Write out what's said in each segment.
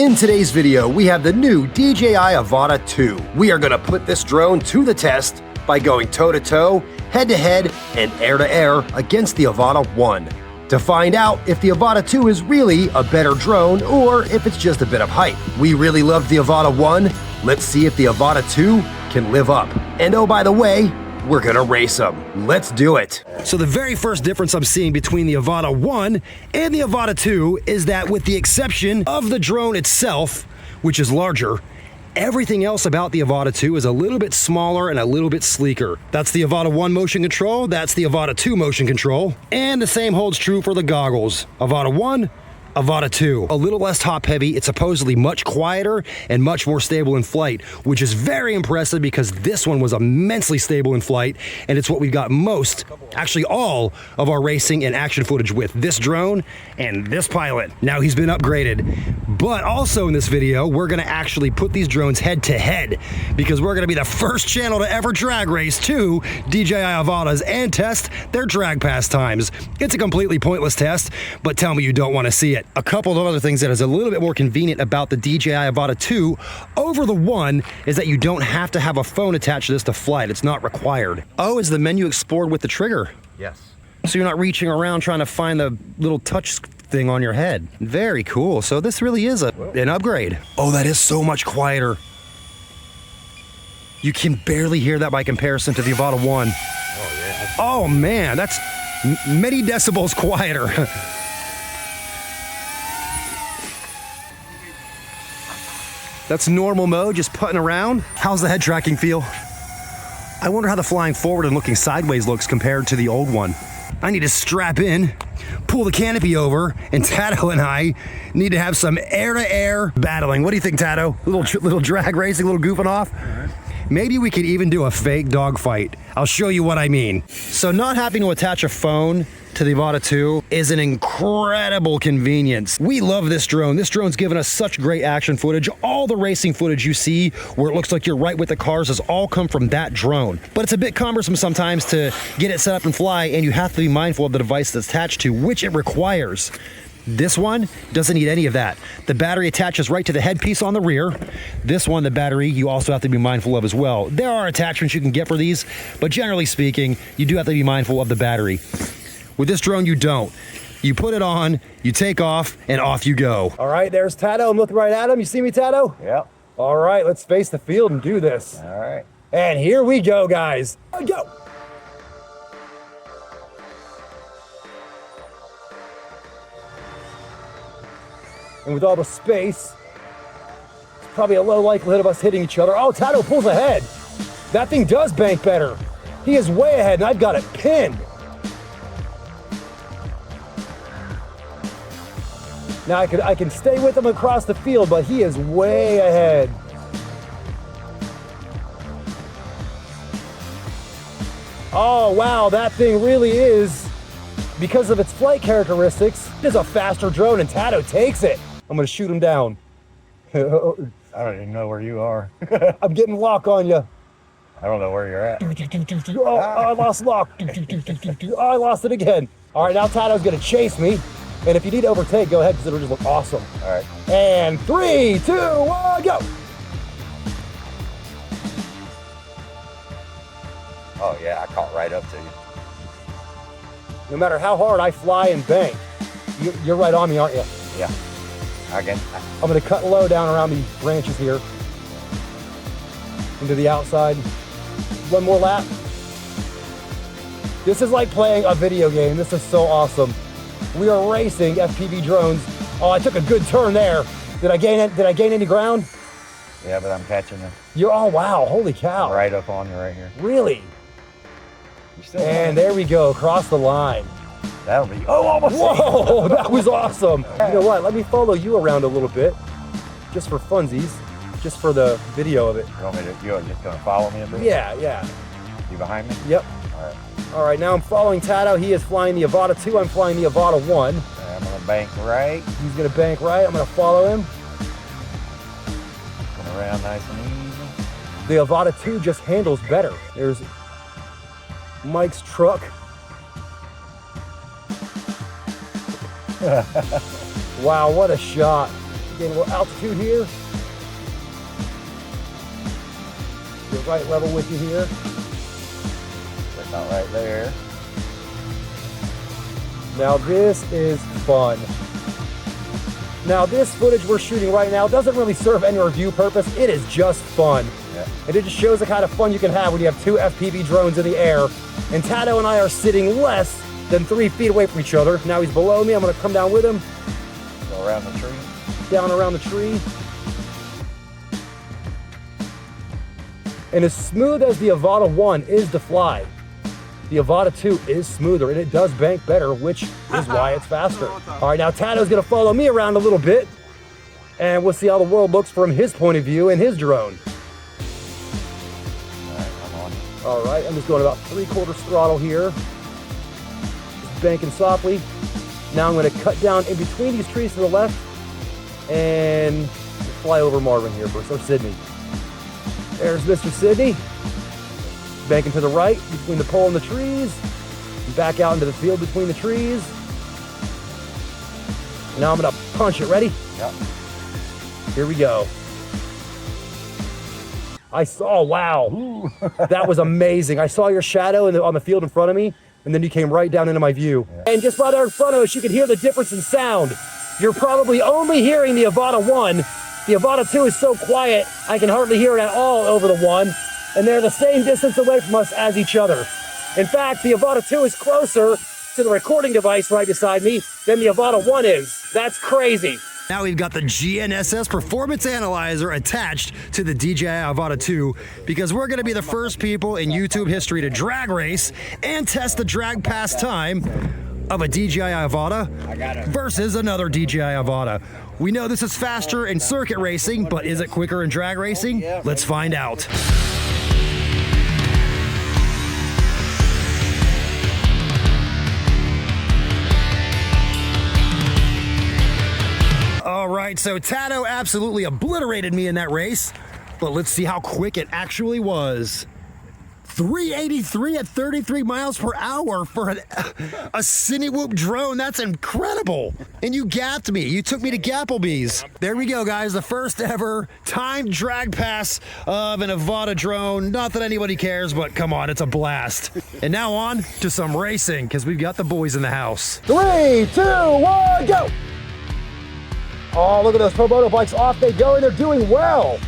In today's video, we have the new DJI Avata 2. We are gonna put this drone to the test by going toe-to-toe, head-to-head, and air-to-air against the Avata 1. To find out if the Avata 2 is really a better drone or if it's just a bit of hype. We really loved the Avata 1. Let's see if the Avata 2 can live up. And oh, by the way, we're gonna race them. Let's do it. So the very first difference I'm seeing between the Avata 1 and the Avata 2 is that with the exception of the drone itself, which is larger, everything else about the Avata 2 is a little bit smaller and a little bit sleeker. That's the Avata 1 motion control, that's the Avata 2 motion control, and the same holds true for the goggles. Avata 1, Avata 2. A little less top heavy, it's supposedly much quieter and much more stable in flight, which is very impressive because this one was immensely stable in flight, and it's what we've got most, actually all, of our racing and action footage with this drone and this pilot. Now he's been upgraded. But also in this video, we're gonna actually put these drones head to head because we're gonna be the first channel to ever drag race two DJI Avatas and test their drag pass times. It's a completely pointless test, but tell me you don't wanna see it. A couple of other things that is a little bit more convenient about the DJI Avata 2 over the 1 is that you don't have to have a phone attached to this to fly it. It's not required. Oh, is the menu explored with the trigger? Yes. So you're not reaching around trying to find the little touch thing on your head. Very cool. So this really is an upgrade. Oh, that is so much quieter. You can barely hear that by comparison to the Avata 1. Oh, yeah. Oh, man, that's many decibels quieter. That's normal mode, just putting around. How's the head tracking feel? I wonder how the flying forward and looking sideways looks compared to the old one. I need to strap in, pull the canopy over, and Tato and I need to have some air-to-air battling. What do you think, Tato? Little drag racing, little goofing off? Maybe we could even do a fake dogfight. I'll show you what I mean. So not having to attach a phone to the Avata 2 is an incredible convenience. We love this drone. This drone's given us such great action footage. All the racing footage you see where it looks like you're right with the cars has all come from that drone. But it's a bit cumbersome sometimes to get it set up and fly, and you have to be mindful of the device that's attached to, which it requires. This one doesn't need any of that. The battery attaches right to the headpiece on the rear. This one, the battery, you also have to be mindful of as well. There are attachments you can get for these, but generally speaking, you do have to be mindful of the battery. With this drone, you don't. You put it on, you take off, and off you go. All right, there's Tato. I'm looking right at him. You see me, Tato? Yep. All right, let's face the field and do this. All right. And here we go, guys. Go. And with all the space, it's probably a low likelihood of us hitting each other. Oh, Tato pulls ahead. That thing does bank better. He is way ahead, and I've got it pinned. Now I can stay with him across the field, but he is way ahead. Oh, wow, that thing really is, because of its flight characteristics, it is a faster drone, and Tato takes it. I'm gonna shoot him down. I don't even know where you are. I'm getting lock on you. I don't know where you're at. Oh, I lost lock. Oh, I lost it again. All right, now Tato's gonna chase me. And if you need to overtake, go ahead, because it'll just look awesome. All right. And 3, 2, 1, go. Oh, yeah, I caught right up to you. No matter how hard I fly and bank, you're right on me, aren't you? Yeah. I'm gonna cut low down around these branches here. Into the outside. One more lap. This is like playing a video game. This is so awesome. We are racing FPV drones. Oh, I took a good turn there. Did I gain any ground? Yeah, but I'm catching you. Oh, wow, holy cow. I'm right up on you right here. Really? And there we go, across the line. That'll be, oh, almost. Whoa, that was awesome. You know what, let me follow you around a little bit, just for funsies, just for the video of it. You're just gonna follow me a bit? Yeah. You behind me? Yep. All right. All right, now I'm following Tato. He is flying the Avata 2, I'm flying the Avata 1. Okay, I'm gonna bank right. He's gonna bank right, I'm gonna follow him. Going around nice and easy. The Avata 2 just handles better. There's Mike's truck. Wow, what a shot. gain a little altitude here. Get right level with you here. That's not right there. Now this is fun. Now this footage we're shooting right now doesn't really serve any review purpose. It is just fun. Yeah. And it just shows the kind of fun you can have when you have two FPV drones in the air. And Tato and I are sitting less than 3 feet away from each other. Now he's below me. I'm gonna come down with him. Go around the tree. Down around the tree. And as smooth as the Avata 1 is to fly, the Avata 2 is smoother and it does bank better, which is why it's faster. All right, now Tato's gonna follow me around a little bit and we'll see how the world looks from his point of view in his drone. All right, I'm on. All right, I'm just going about 3/4 throttle here. Just banking softly. Now I'm gonna cut down in between these trees to the left and fly over Marvin here first, or Sydney. There's Mr. Sydney. Banking to the right between the pole and the trees. Back out into the field between the trees. Now I'm gonna punch it. Ready? Yep. Here we go. I saw, wow, that was amazing. I saw your shadow on the field in front of me, and then you came right down into my view. Yeah. And just right there in front of us, you could hear the difference in sound. You're probably only hearing the Avata 1. The Avata 2 is so quiet, I can hardly hear it at all over the 1, and they're the same distance away from us as each other. In fact, the Avata 2 is closer to the recording device right beside me than the Avata 1 is. That's crazy. Now we've got the GNSS Performance Analyzer attached to the DJI Avata 2 because we're gonna be the first people in YouTube history to drag race and test the drag pass time of a DJI Avata versus another DJI Avata. We know this is faster in circuit racing, but is it quicker in drag racing? Let's find out. All right, so Tato absolutely obliterated me in that race, but let's see how quick it actually was. 383 at 33 miles per hour for a Cinewhoop drone. That's incredible. And you gapped me. You took me to Gapplebee's. There we go, guys. The first ever timed drag pass of an Avata drone. Not that anybody cares, but come on, it's a blast. And now on to some racing, because we've got the boys in the house. 3, 2, 1, go! Oh, look at those Pro-Moto bikes. Off they go, and they're doing well.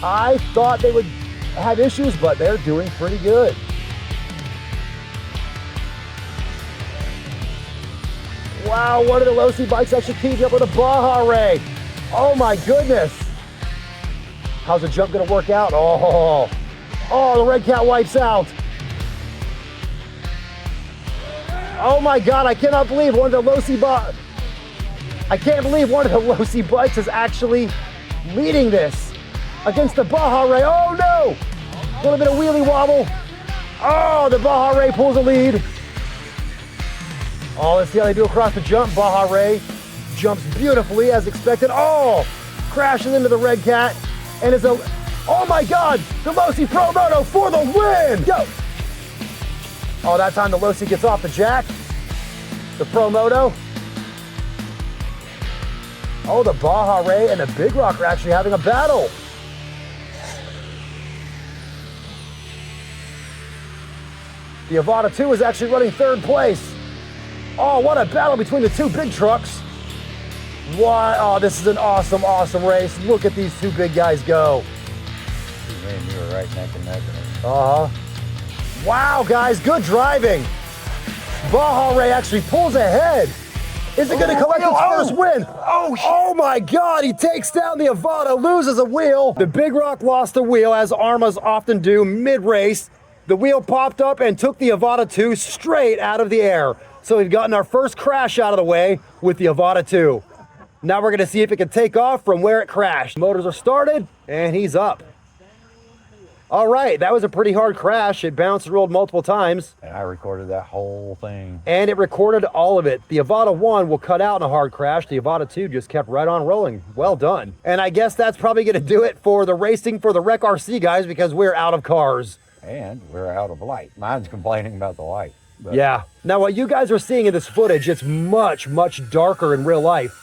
I thought they would have issues, but they're doing pretty good. Wow, one of the Losi bikes actually teamed up with a Baja Ray. Oh my goodness. How's the jump gonna work out? Oh, the Redcat wipes out. Oh my God, I cannot believe one of the Losi bikes. I can't believe one of the Losi bikes is actually leading this against the Baja Ray. Oh no! A little bit of wheelie wobble. Oh, the Baja Ray pulls the lead. Oh, let's see how they do across the jump. Baja Ray jumps beautifully as expected. Oh, crashes into the Redcat and is oh my God, the Losi Pro-Moto for the win! Go! Oh, that time the Losi gets off the jack. The Pro-Moto. Oh, the Baja Ray and the Big Rock are actually having a battle. The Avata 2 is actually running 3rd place. Oh, what a battle between the two big trucks. What? Oh, this is an awesome, awesome race. Look at these two big guys go. Man, you were right neck and neck. Uh-huh. Wow, guys, good driving. Baja Ray actually pulls ahead. Is it going to collect his first win? Oh my God, he takes down the Avata, loses a wheel. The Big Rock lost a wheel, as Arrmas often do mid-race. The wheel popped up and took the Avata 2 straight out of the air. So we've gotten our first crash out of the way with the Avata 2. Now we're going to see if it can take off from where it crashed. Motors are started, and he's up. All right, that was a pretty hard crash. It bounced and rolled multiple times. And I recorded that whole thing. And it recorded all of it. The Avata 1 will cut out in a hard crash. The Avata 2 just kept right on rolling. Well done. And I guess that's probably going to do it for the racing for the Rec RC guys, because we're out of cars. And we're out of light. Mine's complaining about the light. But yeah. Now what you guys are seeing in this footage, it's much, much darker in real life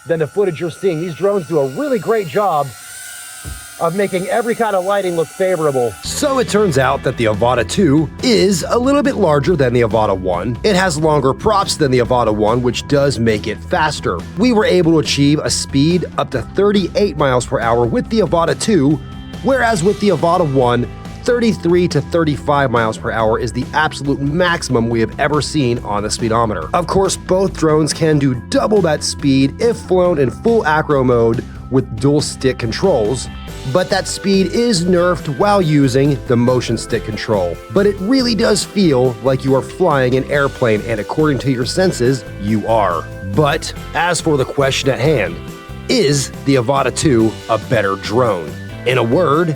than the footage you're seeing. These drones do a really great job of making every kind of lighting look favorable. So it turns out that the Avata 2 is a little bit larger than the Avata 1. It has longer props than the Avata 1, which does make it faster. We were able to achieve a speed up to 38 miles per hour with the Avata 2, whereas with the Avata 1, 33 to 35 miles per hour is the absolute maximum we have ever seen on the speedometer. Of course, both drones can do double that speed if flown in full acro mode with dual stick controls, but that speed is nerfed while using the motion stick control. But it really does feel like you are flying an airplane, and according to your senses, you are. But as for the question at hand, is the Avata 2 a better drone? In a word,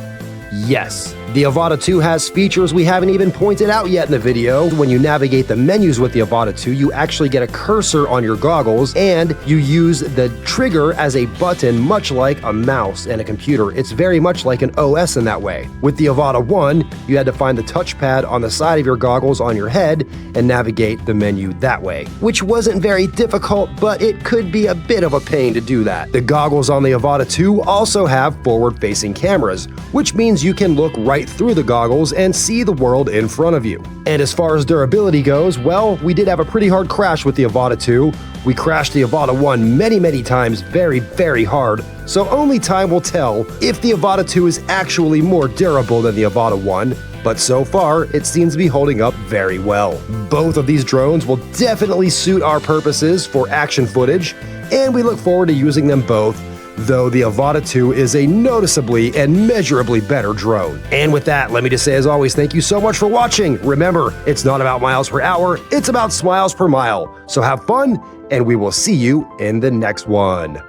yes. The Avata 2 has features we haven't even pointed out yet in the video. When you navigate the menus with the Avata 2, you actually get a cursor on your goggles, and you use the trigger as a button, much like a mouse and a computer. It's very much like an OS in that way. With the Avata 1, you had to find the touchpad on the side of your goggles on your head and navigate the menu that way, which wasn't very difficult, but it could be a bit of a pain to do that. The goggles on the Avata 2 also have forward-facing cameras, which means you can look right through the goggles and see the world in front of you. And as far as durability goes, well, we did have a pretty hard crash with the Avata 2. We crashed the Avata 1 many times very hard, so only time will tell if the Avata 2 is actually more durable than the Avata 1, but so far, it seems to be holding up very well. Both of these drones will definitely suit our purposes for action footage, and we look forward to using them both, though the Avata 2 is a noticeably and measurably better drone. And with that, let me just say, as always, thank you so much for watching. Remember, it's not about miles per hour, it's about smiles per mile. So have fun, and we will see you in the next one.